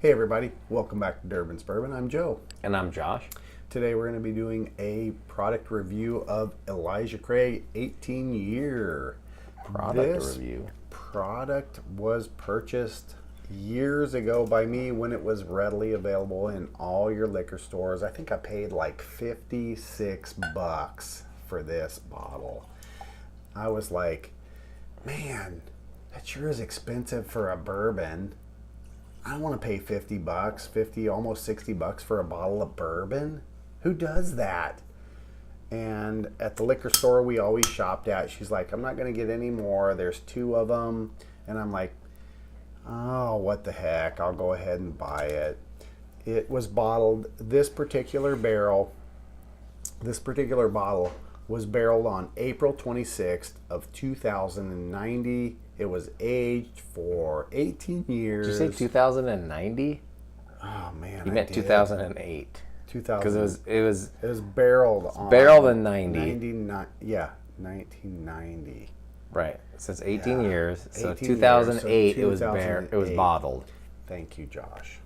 Hey everybody, welcome back to Durbin's Bourbon. I'm Joe. And I'm Josh. Today we're going to be doing a product review of Elijah Craig 18-year. This review. Product was purchased years ago by me when it was readily available in all your liquor stores. I think I paid like $56 for this bottle. I was like, man, that sure is expensive for a bourbon. I don't want to pay $50, almost $60 for a bottle of bourbon. Who does that? And at the liquor store we always shopped at, she's like, I'm not going to get any more. There's 2 of them. And I'm like, oh, what the heck? I'll go ahead and buy it. It was bottled, this particular bottle was barreled on April 26th of 2090. It was aged for 18 years. Did you say 2090? Oh man, you meant 2008. 2000. Because it was barreled on in 90. 1990. Right. So it's 18 years. So 18 2008 years, it was bottled. Thank you, Josh.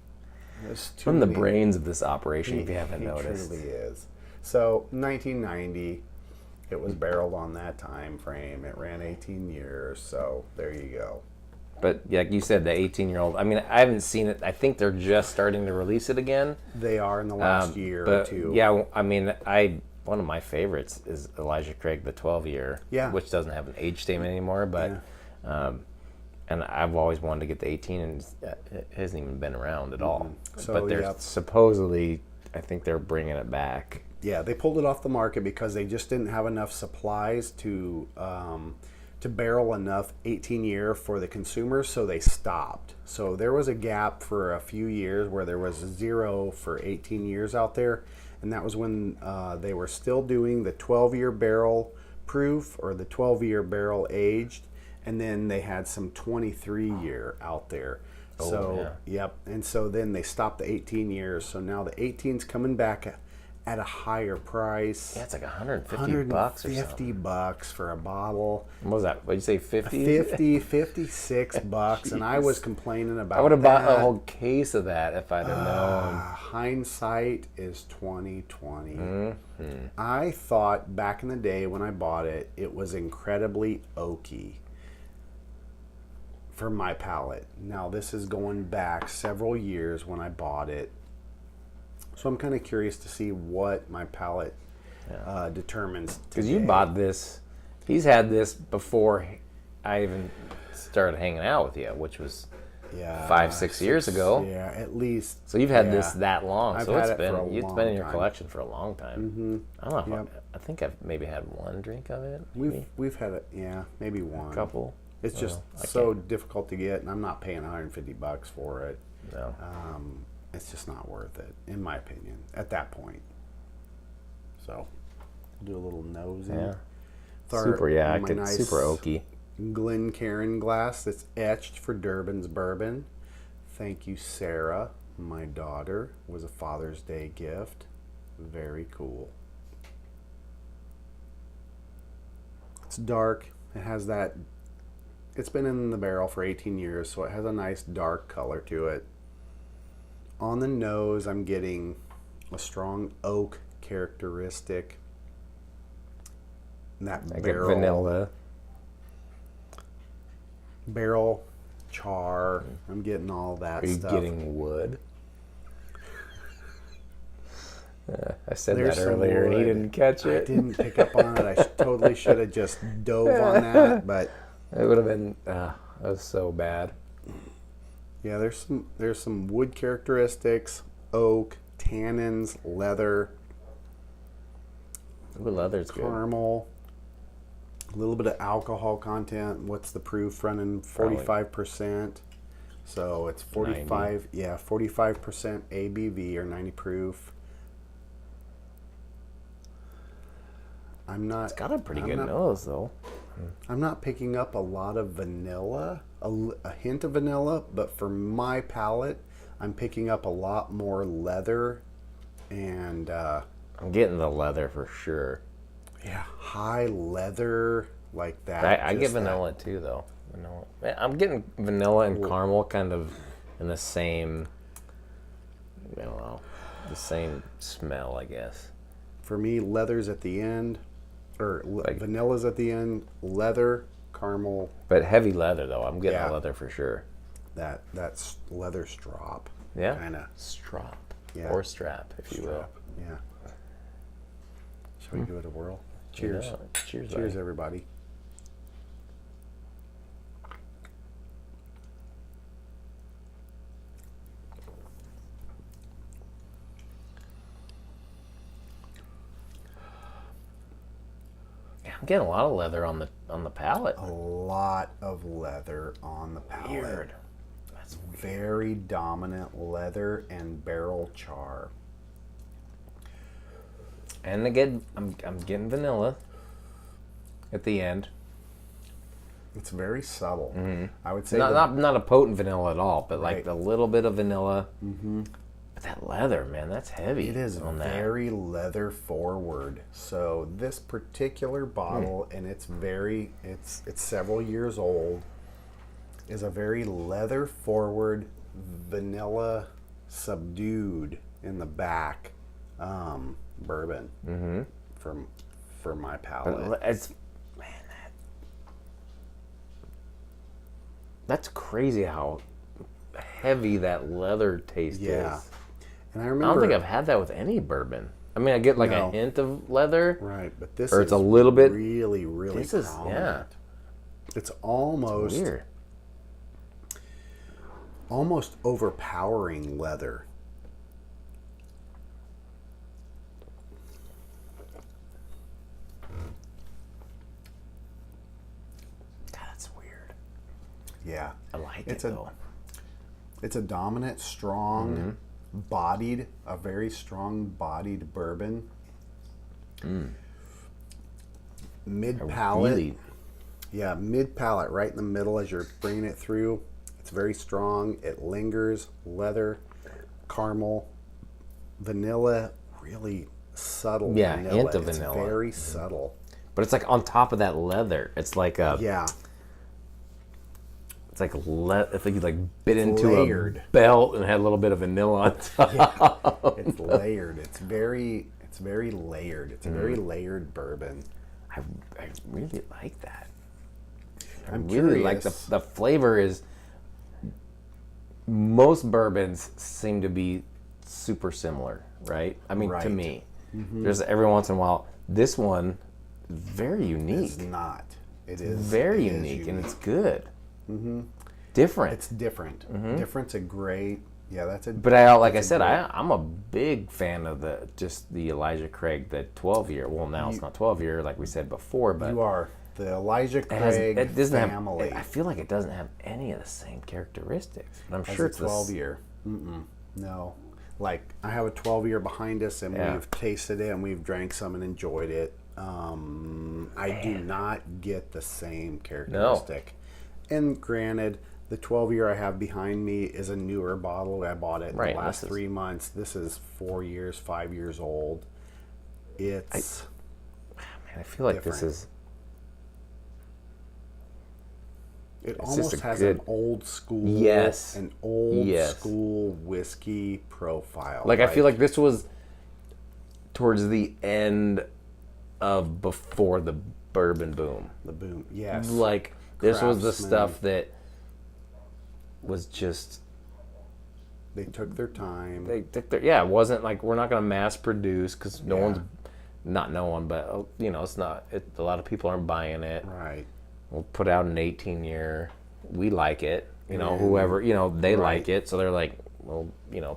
From the brains of this operation, if you haven't noticed. It truly is. So 1990. It was barreled on that time frame. It ran 18 years, so there you go. But like you said, the 18-year-old, I mean, I haven't seen it. I think they're just starting to release it again. They are in the last year or two. Yeah, I mean, one of my favorites is Elijah Craig, the 12-year, which doesn't have an age statement anymore. But and I've always wanted to get the 18, and it hasn't even been around at all. So, but they're supposedly, I think they're bringing it back. Yeah, they pulled it off the market because they just didn't have enough supplies to barrel enough 18-year for the consumers, so they stopped. So there was a gap for a few years where there was 0 for 18 years out there, and that was when they were still doing the 12-year barrel proof or the 12-year barrel aged, and then they had some 23-year out there. Yep, and so then they stopped the 18 years, so now the 18's coming back at a higher price. Yeah, it's like $150 or something. $150 for a bottle. What was that? What did you say, 50? $56, and I was complaining about that. I would have bought a whole case of that if I'd have known. Hindsight is 2020. Mm-hmm. I thought back in the day when I bought it, it was incredibly oaky for my palate. Now this is going back several years when I bought it. So I'm kind of curious to see what my palate determines. Because you bought this, he's had this before I even started hanging out with you, which was 5-6 years ago. Yeah, at least. So you've had this that long. So it's been in your time. collection for a long time. Mm-hmm. I don't know. I think I've maybe had one drink of it. We've had it. Yeah, maybe one. A couple. It's just so difficult to get, and I'm not paying $150 for it. No. It's just not worth it, in my opinion, at that point. So, do a little nosing. Yeah. Super oaky. Glencairn glass that's etched for Durbin's Bourbon. Thank you, Sarah, my daughter. It was a Father's Day gift. Very cool. It's dark. It has that. It's been in the barrel for 18 years, so it has a nice dark color to it. On the nose, I'm getting a strong oak characteristic. And that barrel, vanilla. Barrel, char. I'm getting all that stuff. Are you getting wood? I said that earlier and he didn't catch it. I didn't pick up on it. I totally should have just dove on that, but it would have been. That was so bad. Yeah, there's some wood characteristics, oak, tannins, leather. Ooh, leather's good. Caramel. A little bit of alcohol content. What's the proof? Running 45%. So it's 45. 90. Yeah, 45% ABV or 90 proof. It's got a pretty good nose though. I'm not picking up a lot of vanilla, a hint of vanilla, but for my palate, I'm picking up a lot more leather, and I'm getting the leather for sure. Yeah, high leather like that. I get vanilla too, though. Vanilla. I'm getting vanilla and caramel kind of in the same. I don't know, the same smell, I guess. For me, leather's at the end, or vanilla's at the end. Leather, caramel. But heavy leather, though. I'm getting a leather for sure. That's leather strop. Yeah. Kind of strop. Yeah. Or strap, if you will. Yeah. Shall we give it a whirl? Cheers. Yeah. Cheers. Cheers, everybody. I'm getting a lot of leather on the palate. A lot of leather on the palate. Weird. That's very dominant leather and barrel char. And again, I'm getting vanilla at the end. It's very subtle. Mm-hmm. I would say not a potent vanilla at all, but like Right. a little bit of vanilla. Mm-hmm. But that leather, man, that's heavy. It is very leather forward. So this particular bottle, and it's several years old, is a very leather forward, vanilla subdued in the back bourbon for my palate. But that's crazy how heavy that leather taste is. And I I remember. don't think I've had that with any bourbon. I mean, I get like a hint of leather. Right, but this or is it's a little bit really This is prominent. It's almost weird. almost overpowering leather. God, that's weird. Yeah, I like it though. It's a dominant, strong, bodied, a very strong bodied bourbon. Mid palate. Yeah, mid palate, right in the middle as you're bringing it through. It's very strong. It lingers. Leather, caramel, vanilla, really subtle. Yeah, vanilla. hint of it's vanilla. Very subtle. But it's like on top of that leather. It's like a Yeah. It's like if you like bit into layered. a belt and had a little bit of vanilla on top. It's layered. It's very layered. It's a very layered bourbon. I really like that. I I'm really like curious. the flavor is. Most bourbons seem to be super similar, right? I mean, to Right. me, there's every once in a while. This one, very unique. It's not. It is Very it is unique, and it's good. Different. It's different. Different's a great. Yeah, that's a. But like I said, I'm a big fan of the Elijah Craig, the 12-year. Well, now it's not 12-year like we said before, but You are the Elijah Craig it doesn't family. I feel like it doesn't have any of the same characteristics. But I'm As sure a it's 12-year. No. Like, I have a 12-year behind us, and Yeah. we've tasted it, and we've drank some and enjoyed it. I do not get the same characteristic. And granted, the 12-year I have behind me is a newer bottle. I bought it in Right, the last this is- 3 months. This is 4 years, 5 years old. It's Man, I feel like this different. is. It It's almost just a has good- an old school, Yes. an old Yes. school whiskey profile. Like I feel like this was towards the end of before the bourbon boom. the boom. Yes, Like this was the Craftsman. stuff that was just they took their time. it wasn't like we're not going to mass produce because no one's not no one, but it's not. A lot of people aren't buying it. Right. We'll put out an 18-year. We like it. Yeah. Whoever they Right. like it, so they're like, well,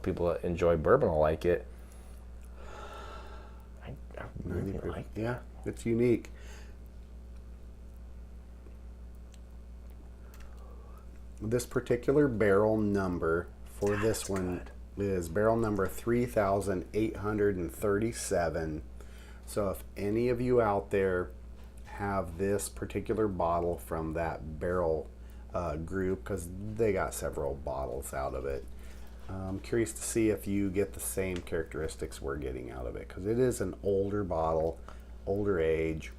people that enjoy bourbon will like it. I really like it. Yeah, it's unique. This particular barrel number for this one is barrel number 3,837. So if any of you out there have this particular bottle from that barrel group, because they got several bottles out of it, I'm curious to see if you get the same characteristics we're getting out of it, because it is an older bottle. older age.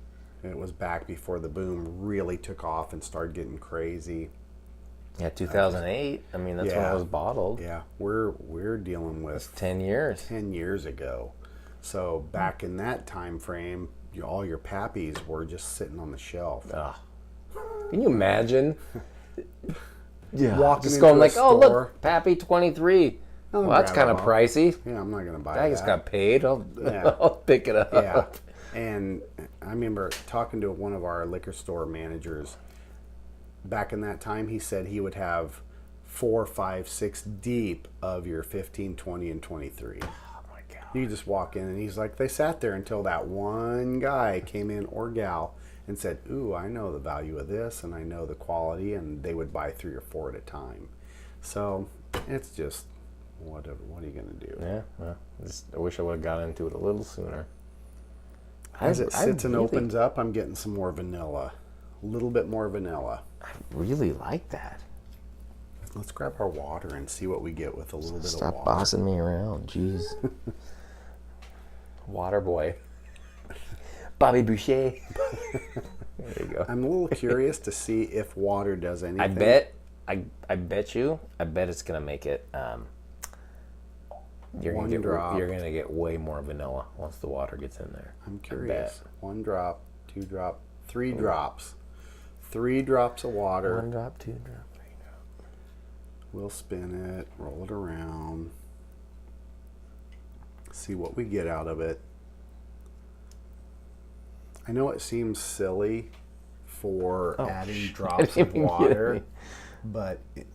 And it was back before the boom really took off and started getting crazy. Yeah, 2008. I mean, that's when it was bottled. Yeah, we're dealing with That's 10 years. 10 years ago. So back in that time frame, all your Pappies were just sitting on the shelf. Can you imagine? Yeah, walking just into going a like, store. oh look, Pappy 23. Well, that's kind of pricey. Yeah, I'm not gonna buy I that. just got paid. I'll pick it up. Yeah, and I remember talking to one of our liquor store managers. Back in that time, he said he would have 4, 5, 6 deep of your 15, 20, and 23. Oh my God. You just walk in, and he's like, they sat there until that one guy came in, or gal, and said, ooh, I know the value of this, and I know the quality, and they would buy 3 or 4 at a time. So it's just, what are you going to do? Yeah, well, I wish I would have got into it a little sooner. As it sits and opens up, I'm getting some more vanilla. A little bit more vanilla. I really like that. Let's grab our water and see what we get with a little bit of Stop water. bossing me around, jeez. Water boy. Bobby Boucher. There you go. I'm a little curious to see if water does anything. I bet it's gonna make it. You're gonna get way more vanilla once the water gets in there. I'm curious. 1 drop, 2 drop, 3 drops. 3 drops of water. 1 drop, 2 drop, 3 drop. We'll spin it, roll it around, see what we get out of it. I know it seems silly for adding drops of water, but a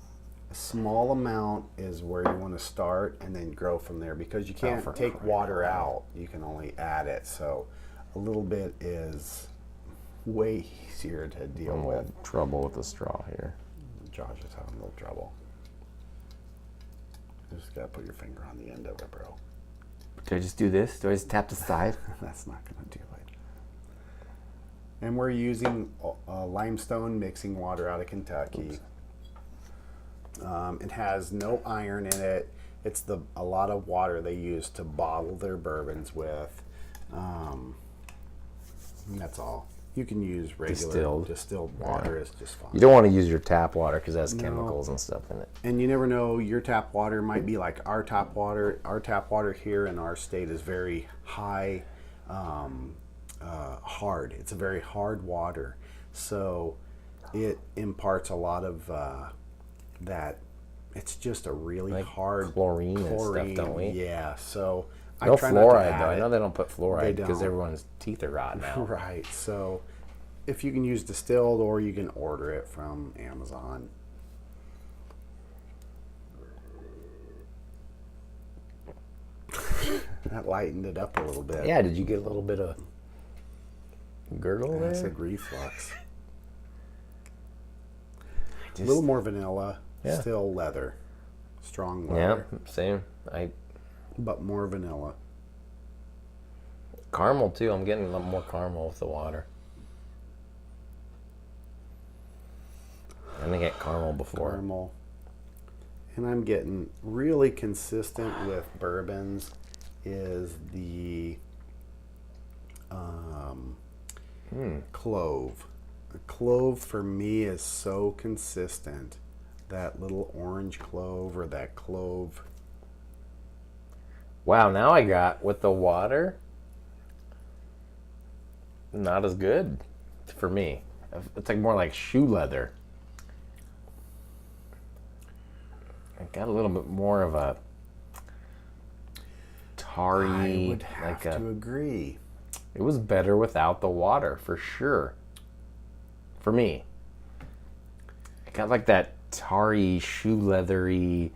small amount is where you want to start and then grow from there, because you can't take water out. You can only add it. So a little bit is way easier to deal with. Trouble with the straw here. Josh is having a little trouble. You just gotta put your finger on the end of it, bro. Do I just do this? Do I just tap the side? That's not gonna do it. And we're using limestone mixing water out of Kentucky. It has no iron in it. It's a lot of water they use to bottle their bourbons with. And that's all. You can use regular distilled water. It's just fine. You don't want to use your tap water because it has chemicals and stuff in it. And you never know, your tap water might be like our tap water. Our tap water here in our state is very high, hard. It's a very hard water. So it imparts a lot of that. It's just a really hard chlorine and stuff, don't we? Yeah. So no I try not fluoride to though. add I know they don't put fluoride because don't. everyone's teeth are rotten now. Right. So if you can use distilled, or you can order it from Amazon. That lightened it up a little bit. Yeah. Did you get a little bit of gurgle there? Acid reflux. A little more vanilla. Yeah. Still leather. Strong leather. Yeah. Same. But more vanilla. Caramel too. I'm getting a lot more caramel with the water. I didn't get caramel before. Caramel. And I'm getting really consistent with bourbons is the clove. The clove for me is so consistent. That little orange clove, or that clove. Wow, now I got with the water, not as good for me. It's like more like shoe leather. I got a little bit more of a tarry. I would have to agree. It was better without the water, for sure. For me. It got like that tarry, shoe leathery,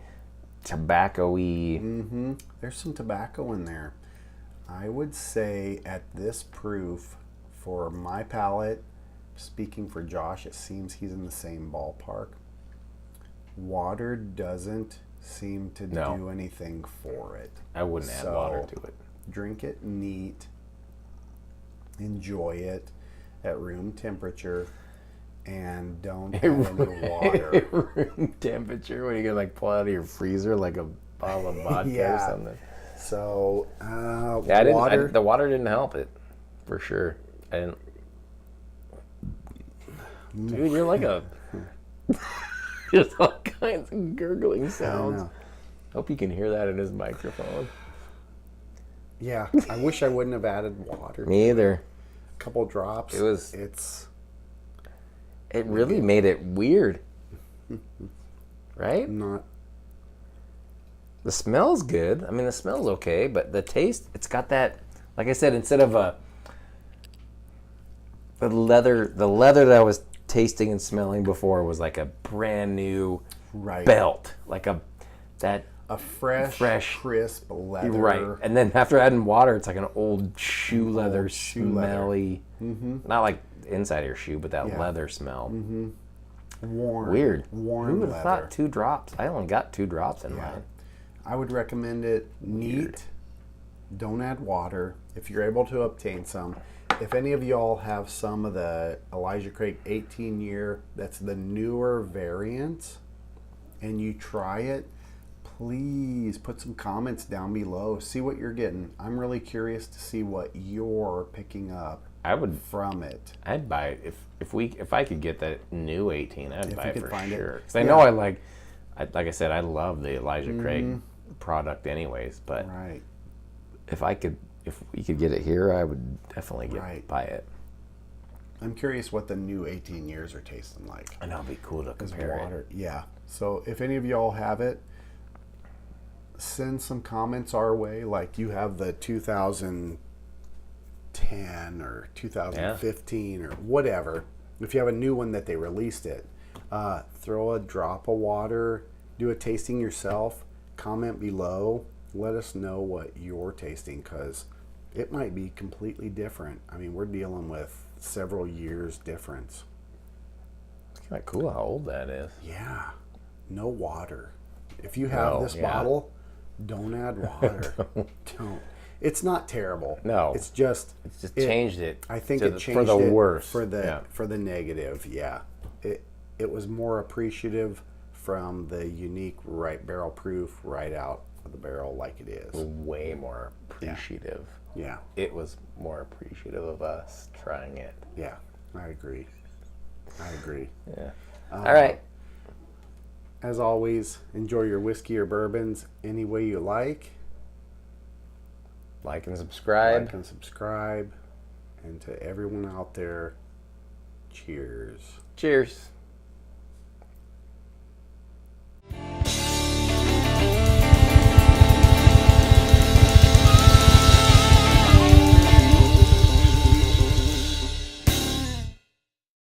tobacco-y. Mm-hmm. There's some tobacco in there. I would say at this proof, for my palate, speaking for Josh, it seems he's in the same ballpark. Water doesn't seem to do anything for it. I wouldn't add water to it. Drink it neat. Enjoy it at room temperature. And don't add any water. Room temperature? What are you gonna like pull out of your freezer like a bottle of vodka or something? So water. The water didn't help it. for sure. I didn't. Dude, you're like a. Just all kinds of gurgling sounds. Hope you can hear that in his microphone. Yeah, I wish I wouldn't have added water. Me either. A couple drops. It really made it weird. Right? Not. The smell's good. I mean, the smell's okay, but the taste, it's got that, like I said, instead of the leather that I was tasting and smelling before was like a brand new belt, like a fresh, crisp leather. Right. And then after adding water, it's like an old shoe leather, smelly, not like the inside of your shoe, but that leather smell. Mm-hmm. Warm. Weird. Warm Who would leather. have thought 2 drops? I only got 2 drops in mine. I would recommend it neat. Don't add water if you're able to obtain some. If any of y'all have some of the Elijah Craig 18-year, that's the newer variant, and you try it, please put some comments down below. See what you're getting. I'm really curious to see what you're picking up. From it. I'd buy it if I could get that new 18. I'd buy it for sure. Because I know like I said, I love the Elijah Craig product anyways. But if we could get it here, I would definitely buy it. I'm curious what the new 18 years are tasting like. I know, it'd be cool to compare it. Yeah. So if any of y'all have it, send some comments our way. Like you have the 2010 or 2015 or whatever. If you have a new one that they released it, throw a drop of water, do a tasting yourself, comment below, let us know what you're tasting, because it might be completely different. I mean, we're dealing with several years difference. It's kind of cool how old that is. Yeah. No water. If you have this bottle, don't add water. Don't. It's not terrible. No. It's just changed it. I think it changed for the worse. For the negative, yeah. It was more appreciative from the unique right barrel proof right out of the barrel like it is. Way more appreciative. Yeah. It was more appreciative of us trying it. Yeah, I agree. Yeah. All right. As always, enjoy your whiskey or bourbons any way you like. Like and subscribe. And to everyone out there, cheers. Cheers.